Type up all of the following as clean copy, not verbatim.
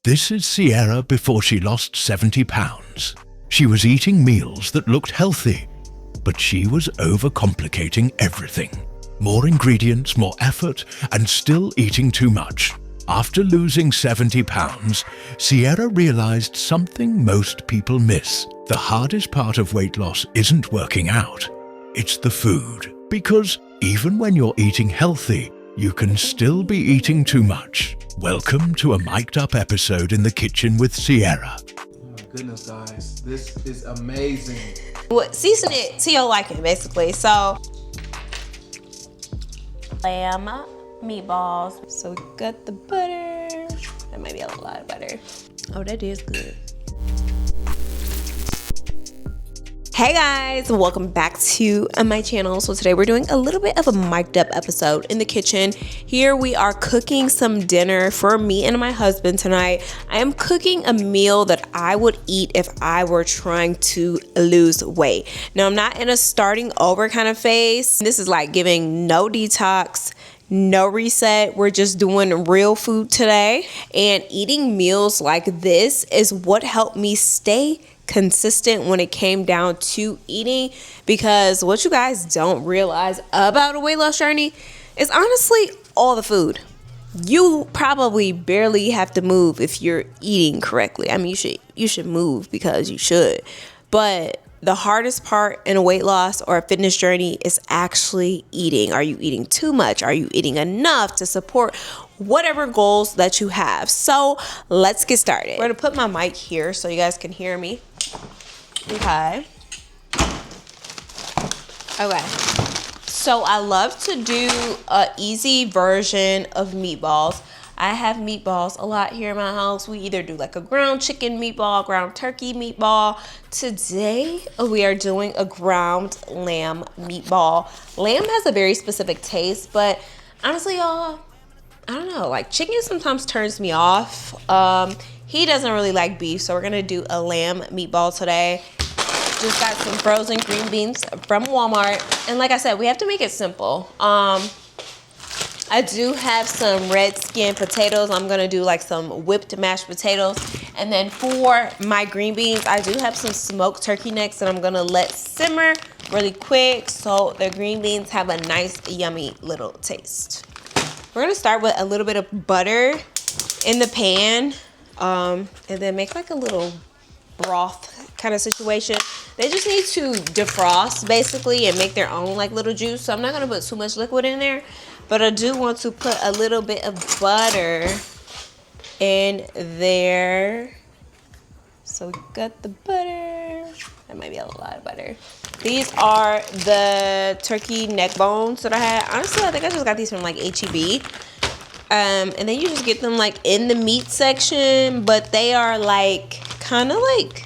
This is Sierra before she lost 70 pounds. She was eating meals that looked healthy, but she was overcomplicating everything. More ingredients, more effort, and still eating too much. After losing 70 pounds, Sierra realized something most people miss. The hardest part of weight loss isn't working out. It's the food. Because even when you're eating healthy, you can still be eating too much. Welcome to a mic'd up episode in the kitchen with Sierra. Oh my goodness, guys. This is amazing. Season it to your liking, basically. So, lamb meatballs. So we got the butter. That might be a lot of butter. Oh, that is good. Hey guys, welcome back to my channel. So today we're doing a little bit of a mic'd up episode in the kitchen. Here we are cooking some dinner for me and my husband tonight. I am cooking a meal that I would eat if I were trying to lose weight. Now I'm not in a starting over kind of phase. This is like giving no detox, no reset. We're just doing real food today, and eating meals like this is what helped me stay consistent when it came down to eating, because what you guys don't realize about a weight loss journey is honestly all the food. You probably barely have to move if you're eating correctly. I mean, you should move because you should, but the hardest part in a weight loss or a fitness journey is actually eating. Are you eating too much? Are you eating enough to support whatever goals that you have? So let's get started. We're gonna put my mic here so you guys can hear me. Okay. So I love to do an easy version of meatballs. I have meatballs a lot here in my house. We either do like a ground chicken meatball, ground turkey meatball. Today we are doing a ground lamb meatball. Lamb has a very specific taste, but honestly, y'all, I don't know, like chicken sometimes turns me off. He doesn't really like beef, so we're gonna do a lamb meatball today. Just got some frozen green beans from Walmart. And like I said, we have to make it simple. I do have some red skin potatoes. I'm gonna do like some whipped mashed potatoes. And then for my green beans, I do have some smoked turkey necks that I'm gonna let simmer really quick so the green beans have a nice, yummy little taste. We're gonna start with a little bit of butter in the pan, and then make like a little broth kind of situation. They just need to defrost basically and make their own like little juice. So I'm not gonna put too much liquid in there, but I do want to put a little bit of butter in there. So we got the butter. That might be a lot of butter. These are the turkey neck bones that I had. Honestly, I think I just got these from like H-E-B. And then you just get them like in the meat section, but they are like kind of like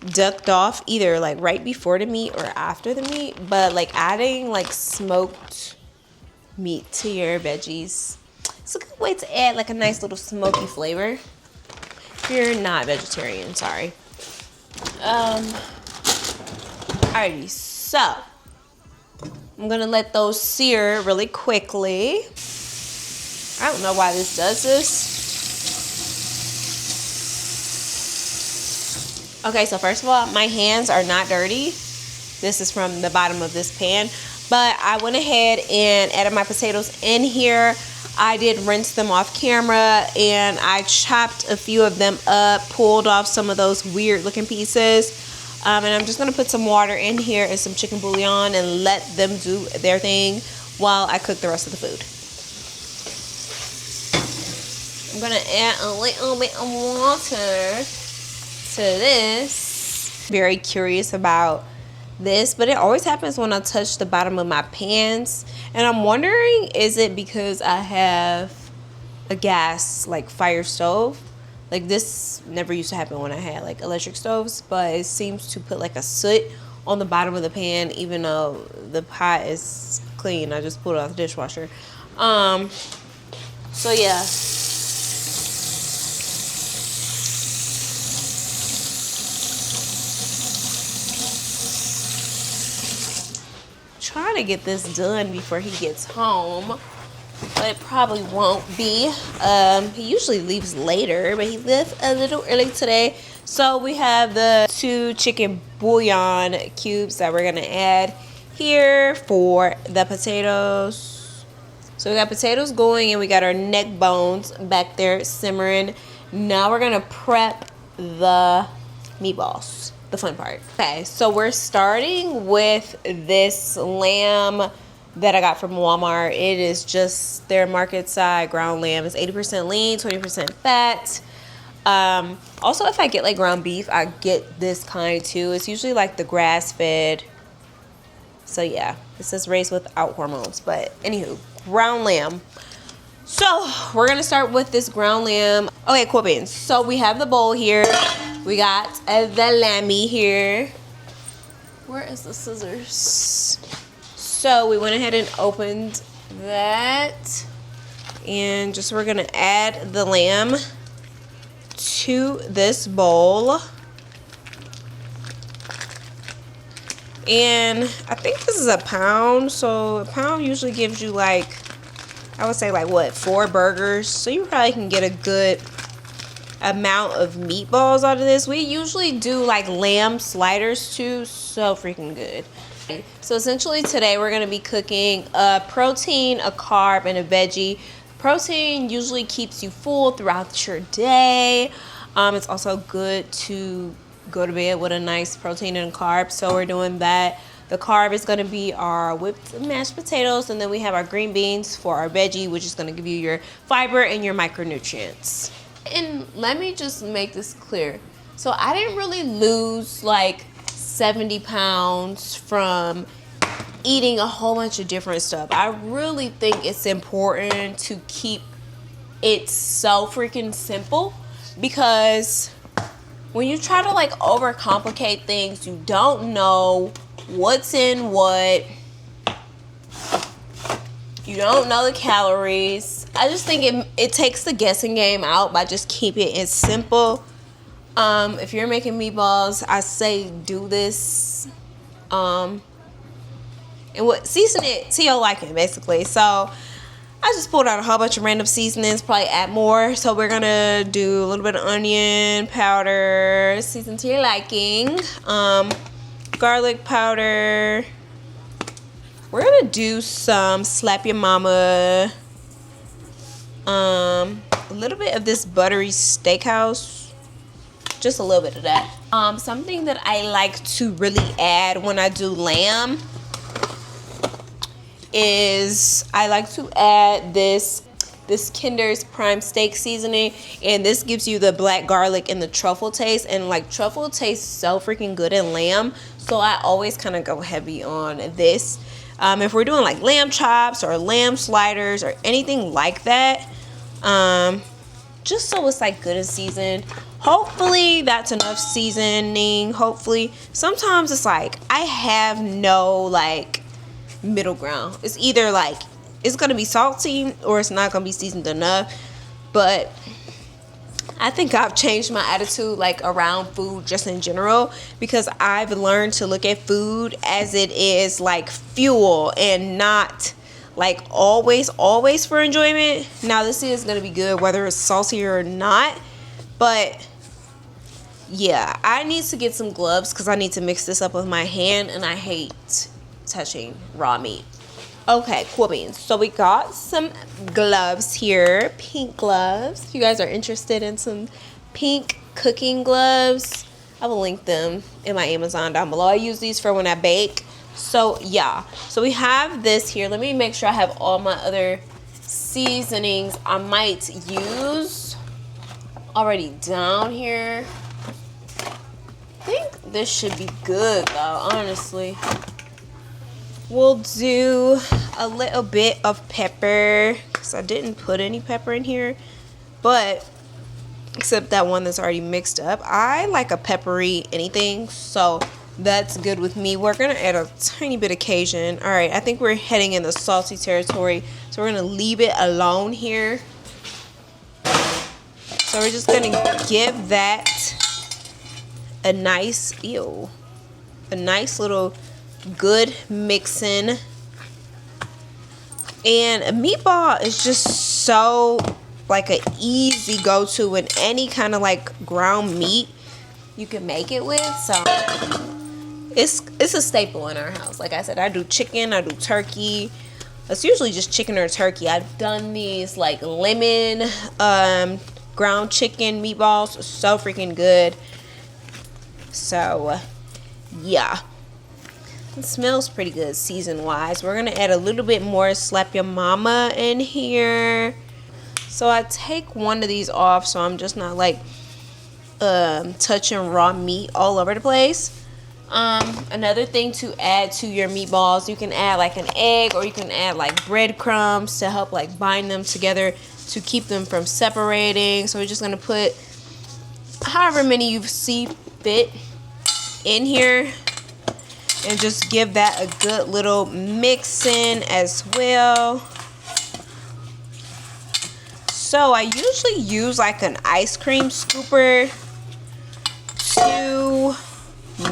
ducked off either like right before the meat or after the meat. But like adding like smoked meat to your veggies, it's a good way to add like a nice little smoky flavor if you're not vegetarian. Sorry. Alrighty, so I'm gonna let those sear really quickly. I don't know why this does this. Okay, so first of all, my hands are not dirty. This is from the bottom of this pan, but I went ahead and added my potatoes in here. I did rinse them off camera, and I chopped a few of them up, pulled off some of those weird looking pieces. And I'm just gonna put some water in here and some chicken bouillon and let them do their thing while I cook the rest of the food. I'm gonna add a little bit of water to this. Very curious about this, but it always happens when I touch the bottom of my pans, and I'm wondering, is it because I have a gas like fire stove? Like this never used to happen when I had like electric stoves, but it seems to put like a soot on the bottom of the pan even though the pot is clean. I just pulled it out of the dishwasher. So yeah. Trying to get this done before he gets home. but it probably won't be. He usually leaves later, but he left a little early today. So we have the 2 chicken bouillon cubes that we're gonna add here for the potatoes. So we got potatoes going, and we got our neck bones back there simmering. Now we're gonna prep the meatballs, the fun part. Okay, so we're starting with this lamb that I got from Walmart. It is just their market side ground lamb. It's 80% lean, 20% fat. Also, if I get like ground beef, I get this kind too. It's usually like the grass fed. So yeah, it says raised without hormones. But anywho, ground lamb. So we're gonna start with this ground lamb. Okay, cool beans. So we have the bowl here. We got the lammy here. Where is the scissors? So we went ahead and opened that. And just we're gonna add the lamb to this bowl. And I think this is a pound. So a pound usually gives you like, I would say like what, 4 burgers. So you probably can get a good amount of meatballs out of this. We usually do like lamb sliders too. So freaking good. So essentially today we're going to be cooking a protein, a carb, and a veggie. Protein usually keeps you full throughout your day. It's also good to go to bed with a nice protein and carb. So we're doing that. The carb is going to be our whipped mashed potatoes, and then we have our green beans for our veggie, which is going to give you your fiber and your micronutrients. And let me just make this clear. So I didn't really lose like 70 pounds from eating a whole bunch of different stuff. I really think it's important to keep it so freaking simple, because when you try to like overcomplicate things, you don't know what's in what. You don't know the calories. I just think it takes the guessing game out by just keeping it simple. If you're making meatballs, I say do this. And season it to your liking, basically. So I just pulled out a whole bunch of random seasonings, probably add more. So we're gonna do a little bit of onion powder, season to your liking. Garlic powder. We're gonna do some slap your mama. A little bit of this buttery steakhouse. Just a little bit of that. Something that I like to really add when I do lamb is I like to add this Kinder's Prime Steak Seasoning, and this gives you the black garlic and the truffle taste, and like truffle tastes so freaking good in lamb, so I always kind of go heavy on this. If we're doing like lamb chops or lamb sliders or anything like that, just so it's like good and seasoned. Hopefully that's enough seasoning. Hopefully. Sometimes it's like I have no like middle ground. It's either like it's gonna be salty or it's not gonna be seasoned enough. But I think I've changed my attitude like around food just in general, because I've learned to look at food as it is like fuel and not like always for enjoyment. Now this is gonna be good whether it's salty or not, but yeah, I need to get some gloves because I need to mix this up with my hand, and I hate touching raw meat. Okay, cool beans. So we got some gloves here, pink gloves. If you guys are interested in some pink cooking gloves, I will link them in my Amazon down below. I use these for when I bake. So yeah, so we have this here. Let me make sure I have all my other seasonings I might use already down here. I think this should be good though, honestly. We'll do a little bit of pepper, because I didn't put any pepper in here, but except that one that's already mixed up. I like a peppery anything, so that's good with me. We're gonna add a tiny bit of Cajun. All right, I think we're heading in the salty territory, so we're gonna leave it alone here. So we're just gonna give that a nice, a nice little good mixing. And a meatball is just so like an easy go-to in any kind of like ground meat you can make it with. So it's a staple in our house. Like I said, I do chicken, I do turkey. It's usually just chicken or turkey. I've done these like lemon ground chicken meatballs. So freaking good. So yeah, it smells pretty good season wise. We're gonna add a little bit more slap your mama in here. So I take one of these off so I'm just not like touching raw meat all over the place. Another thing to add to your meatballs, you can add like an egg, or you can add like breadcrumbs to help like bind them together to keep them from separating. So we're just gonna put however many you see fit in here and just give that a good little mix in as well. So I usually use like an ice cream scooper to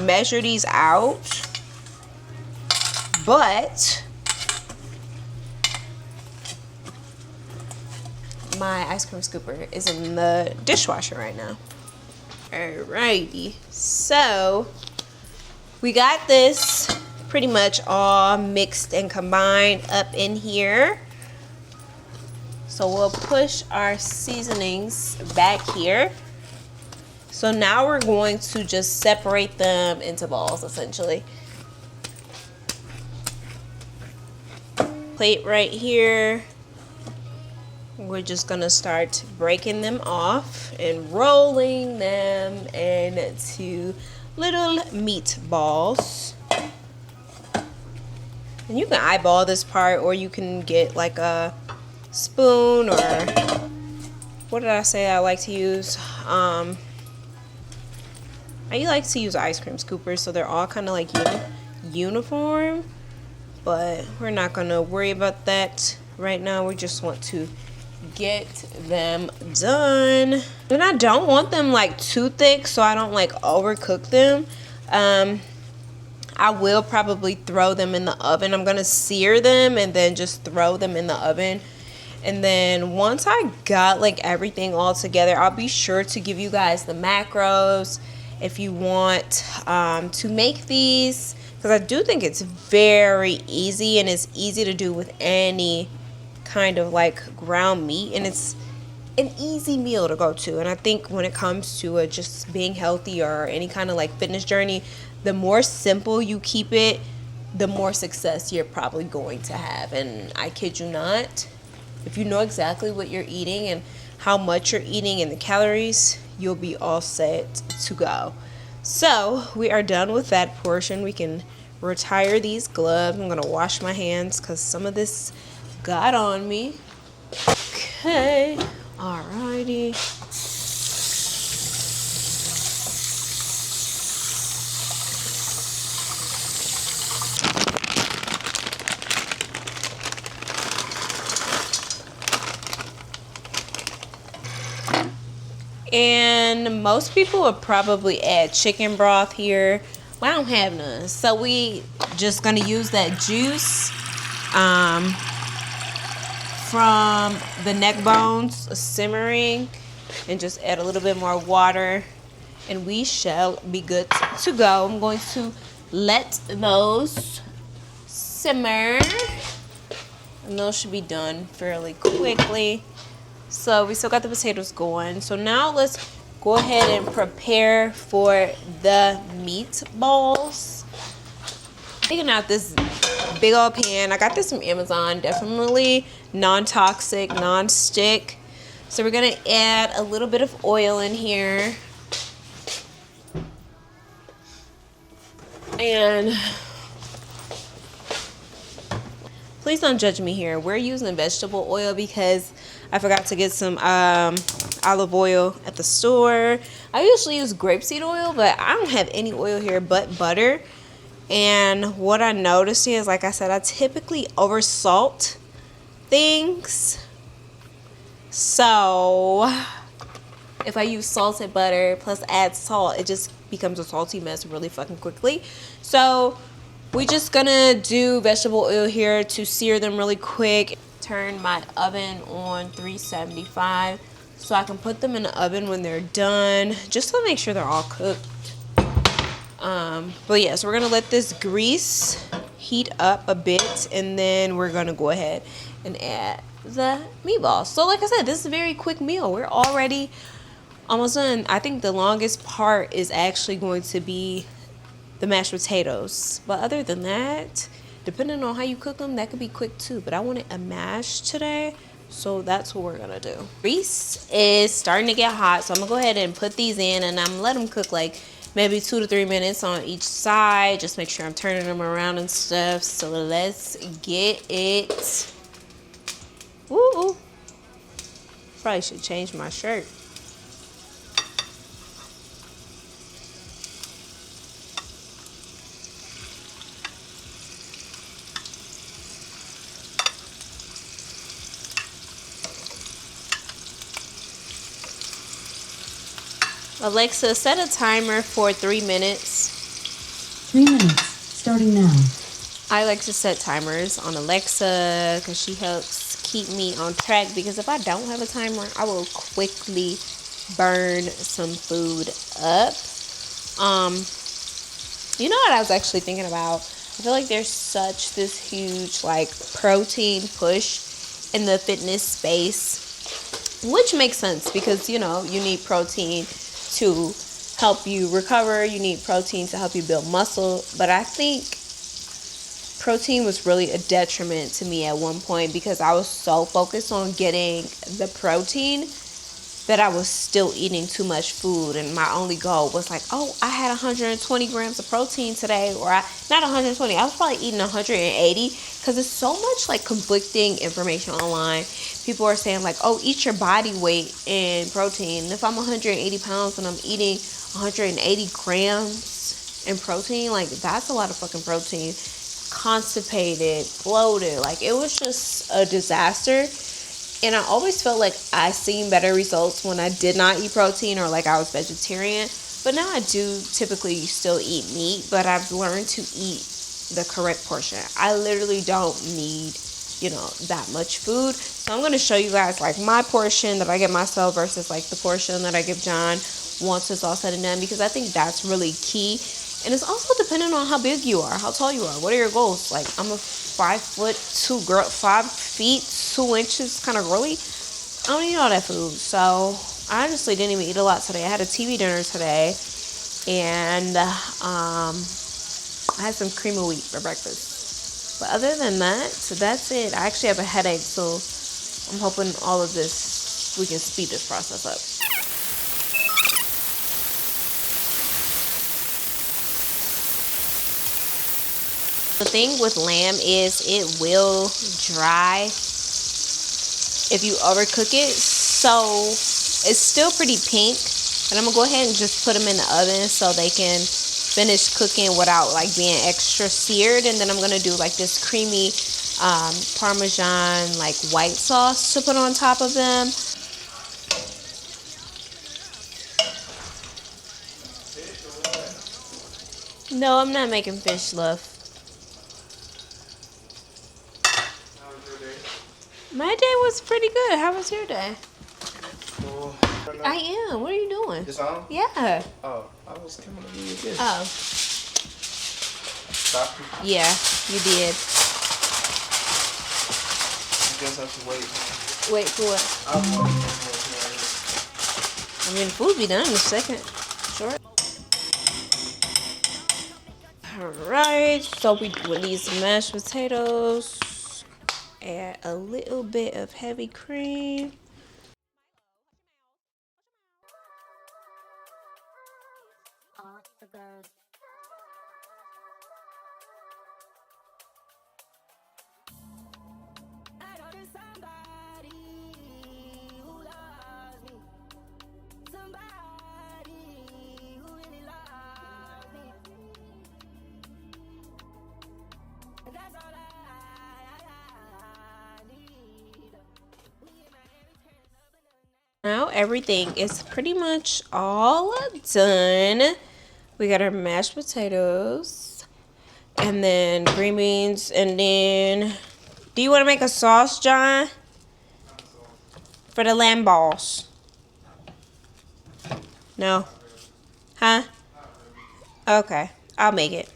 measure these out, but my ice cream scooper is in the dishwasher right now. Alrighty, so we got this pretty much all mixed and combined up in here. So we'll push our seasonings back here. So now we're going to just separate them into balls, essentially. Plate right here. We're just gonna start breaking them off and rolling them into little meatballs. And you can eyeball this part, or you can get like a spoon, or what did I say I like to use? I like to use ice cream scoopers, so they're all kind of like uniform, but we're not gonna worry about that right now. We just want to get them done, and I don't want them like too thick, so I don't like overcook them. I will probably throw them in the oven. I'm gonna sear them and then just throw them in the oven. And then once I got like everything all together, I'll be sure to give you guys the macros if you want to make these, because I do think it's very easy, and it's easy to do with any kind of like ground meat, and it's an easy meal to go to. And I think when it comes to just being healthy or any kind of like fitness journey, the more simple you keep it, the more success you're probably going to have. And I kid you not, if you know exactly what you're eating and how much you're eating and the calories, you'll be all set to go. So we are done with that portion. We can retire these gloves. I'm gonna wash my hands because some of this got on me. Okay, alrighty. And most people would probably add chicken broth here. Well, I don't have none, so we just gonna use that juice from the neck bones simmering, and just add a little bit more water, and we shall be good to go. I'm going to let those simmer, and those should be done fairly quickly. So we still got the potatoes going. So now let's go ahead and prepare for the meatballs. Taking out this big old pan. I got this from Amazon. Definitely non-toxic, non-stick. So we're gonna add a little bit of oil in here. And please don't judge me here. We're using vegetable oil because I forgot to get some olive oil at the store. I usually use grapeseed oil, but I don't have any oil here but butter. And what I noticed is, like I said, I typically oversalt things. So if I use salted butter plus add salt, it just becomes a salty mess really fucking quickly. So We just gonna do vegetable oil here to sear them really quick. Turn my oven on 375 so I can put them in the oven when they're done, just to make sure they're all cooked. But yeah, so we're gonna let this grease heat up a bit, and then we're gonna go ahead and add the meatballs. So like I said, this is a very quick meal. We're already almost done. I think the longest part is actually going to be the mashed potatoes. But other than that, depending on how you cook them, that could be quick too. But I wanted a mash today, so that's what we're gonna do. Grease is starting to get hot, so I'm gonna go ahead and put these in, and I'm gonna let them cook like maybe 2 to 3 minutes on each side. Just make sure I'm turning them around and stuff. So let's get it. Ooh, probably should change my shirt. Alexa, set a timer for 3 minutes. 3 minutes, starting now. I like to set timers on Alexa because she helps keep me on track, because if I don't have a timer, I will quickly burn some food up. You know what I was actually thinking about? I feel like there's such this huge like protein push in the fitness space, which makes sense because, you know, you need protein to help you recover. You need protein to help you build muscle. But I think protein was really a detriment to me at one point because I was so focused on getting the protein that I was still eating too much food. And my only goal was like, oh, I had 120 grams of protein today. Or not 120. I was probably eating 180 because there's so much like conflicting information online. People are saying like, oh, eat your body weight in protein. And if I'm 180 pounds and I'm eating 180 grams in protein, like that's a lot of fucking protein. Constipated, bloated, like it was just a disaster. And I always felt like I seen better results when I did not eat protein or like I was vegetarian. But now I do typically still eat meat, but I've learned to eat the correct portion. I literally don't need, you know, that much food. So I'm going to show you guys like my portion that I give myself versus like the portion that I give John once it's all said and done, because I think that's really key. And it's also dependent on how big you are, how tall you are. What are your goals? Like, I'm a 5'2" girl, 5 feet 2 inches kind of girly. I don't eat all that food. So I honestly didn't even eat a lot today. I had a TV dinner today, and I had some cream of wheat for breakfast. But other than that, so that's it. I actually have a headache, so I'm hoping all of this, we can speed this process up. The thing with lamb is it will dry if you overcook it. So it's still pretty pink. But I'm going to go ahead and just put them in the oven so they can finish cooking without like being extra seared. And then I'm going to do like this creamy Parmesan like white sauce to put on top of them. No, I'm not making fish, love. My day was pretty good. How was your day? Cool. I am. What are you doing? This on? Yeah. Oh, I was coming to do this. Oh. Stop. Yeah, you did. You just have to wait. Wait for what? I mean, food be done in a second. Sure. Alright, so we with these mashed potatoes. Add a little bit of heavy cream. Now everything is pretty much all done. We got our mashed potatoes. and then green beans, and then do you want to make a sauce, John? For the lamb balls? No? Huh? Okay, I'll make it.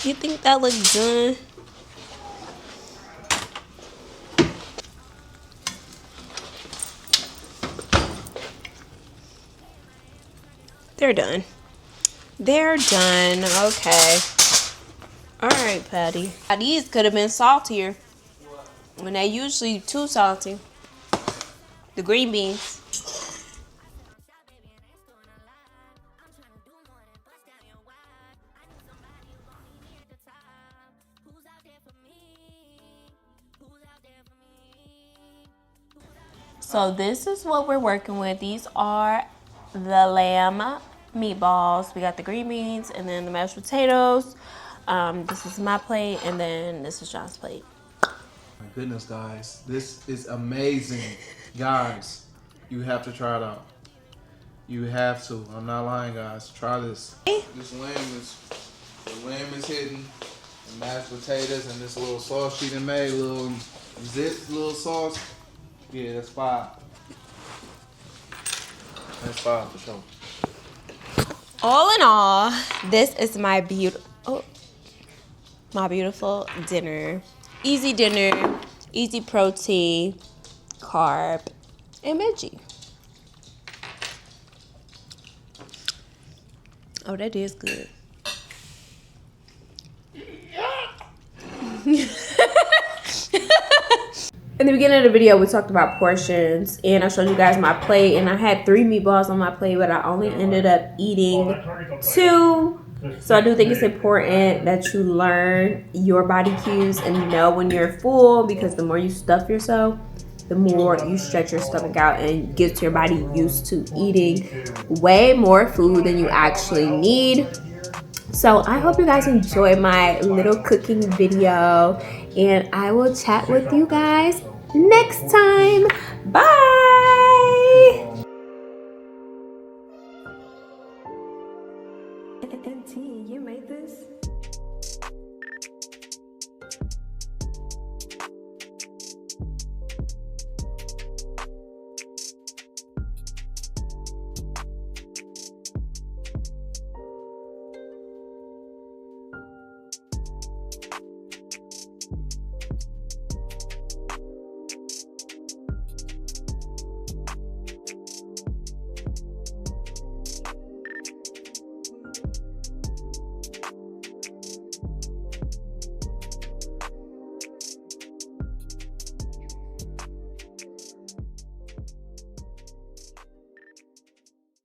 You think that looks good? They're done. They're done. Okay. All right, Patty. These could have been saltier when they usually too salty. The green beans. So this is what we're working with. These are the lamb meatballs. We got the green beans and then the mashed potatoes. This is my plate, and then this is John's plate. My goodness, guys, this is amazing. Guys, you have to try it out. You have to. I'm not lying, guys. Try this. This lamb is hidden. The mashed potatoes and this little sauce she done made, little sauce. Yeah, that's fire. That's fire for sure. All in all, this is my beautiful dinner. Easy dinner, easy protein, carb, and veggie. Oh, that is good. In the beginning of the video, we talked about portions, and I showed you guys my plate, and I had 3 meatballs on my plate, but I only ended up eating 2. So I do think it's important that you learn your body cues and know when you're full, because the more you stuff yourself, the more you stretch your stomach out and get your body used to eating way more food than you actually need. So I hope you guys enjoyed my little cooking video, and I will chat with you guys next time. Bye.